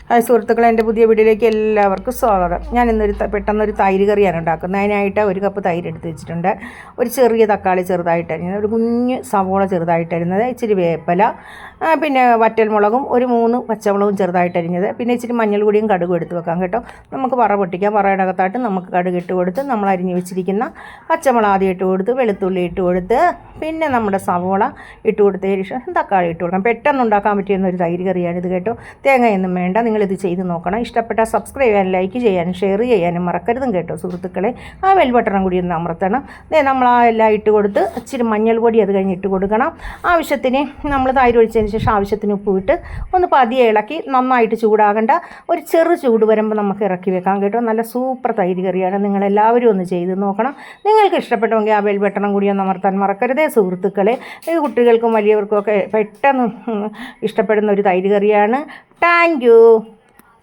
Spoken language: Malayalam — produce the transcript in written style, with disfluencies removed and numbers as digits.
ഹായ് സുഹൃത്തുക്കളെ, എൻ്റെ പുതിയ വീഡിയോയിലേക്ക് എല്ലാവർക്കും സ്വാഗതം. ഞാൻ ഇന്നൊരു പെട്ടെന്നൊരു തൈര് കറിയാണ് ഉണ്ടാക്കുന്നത്. അതിനായിട്ട് ഒരു കപ്പ് തൈര് എടുത്ത് വെച്ചിട്ടുണ്ട്. ഒരു ചെറിയ തക്കാളി ചെറുതായിട്ടരിഞ്ഞത്, ഒരു കുഞ്ഞ് സവോള ചെറുതായിട്ടരിഞ്ഞത്, ഇച്ചിരി വേപ്പില, പിന്നെ വറ്റൽമുളകും ഒരു 3 പച്ചമുളകും ചെറുതായിട്ടരിഞ്ഞത്, പിന്നെ ഇച്ചിരി മഞ്ഞൾപ്പൊടിയും കടുകും എടുത്ത് വെക്കാം കേട്ടോ. നമുക്ക് പറ പൊട്ടിക്കാം. പറയുടെ അകത്തായിട്ട് നമുക്ക് കടുക് ഇട്ട് കൊടുത്ത് നമ്മൾ അരിഞ്ഞ് വെച്ചിരിക്കുന്ന പച്ചമുളക് ആദ്യം ഇട്ട് കൊടുത്ത്, വെളുത്തുള്ളി ഇട്ട് കൊടുത്ത്, പിന്നെ നമ്മുടെ സവോള ഇട്ട് കൊടുത്തതിന് ശേഷം തക്കാളി ഇട്ട് കൊടുക്കാം. പെട്ടെന്ന് ഉണ്ടാക്കാൻ പറ്റിയൊരു തൈര് കറിയാണിത് കേട്ടോ. തേങ്ങയൊന്നും വേണ്ട. നിങ്ങളിത് ചെയ്ത് നോക്കണം. ഇഷ്ടപ്പെട്ടാൽ സബ്സ്ക്രൈബ് ചെയ്യാനും ലൈക്ക് ചെയ്യാനും ഷെയർ ചെയ്യാനും മറക്കരുതും കേട്ടോ സുഹൃത്തുക്കളെ. ആ ബെൽ ബട്ടൺ കൂടി ഒന്ന് അമർത്തണം. നമ്മൾ ആ എല്ലാം ഇട്ട് കൊടുത്ത് ഇച്ചിരി മഞ്ഞൾപ്പൊടി അത് കഴിഞ്ഞ് ഇട്ട് കൊടുക്കണം. ആവശ്യത്തിന് നമ്മൾ തൈര് ഒഴിച്ചതിന് ശേഷം ആവശ്യത്തിന് ഉപ്പ് ഇട്ട് ഒന്ന് പതിയെ ഇളക്കി, നന്നായിട്ട് ചൂടാകേണ്ട, ഒരു ചെറു ചൂട് വരുമ്പോൾ നമുക്ക് ഇറക്കി വെക്കാം കേട്ടോ. നല്ല സൂപ്പർ തൈര് കറിയാണ്. നിങ്ങളെല്ലാവരും ഒന്ന് ചെയ്ത് നോക്കണം. നിങ്ങൾക്ക് ഇഷ്ടപ്പെട്ടുവെങ്കിൽ ആ ബെൽ ബട്ടൺ കൂടി ഒന്ന് അമർത്താൻ മറക്കരുതേ സുഹൃത്തുക്കളെ. ഇത് കുട്ടികൾക്കും വലിയവർക്കും ഒക്കെ പെട്ടെന്ന് ഇഷ്ടപ്പെടുന്ന ഒരു തൈര് കറിയാണ്. Thank you.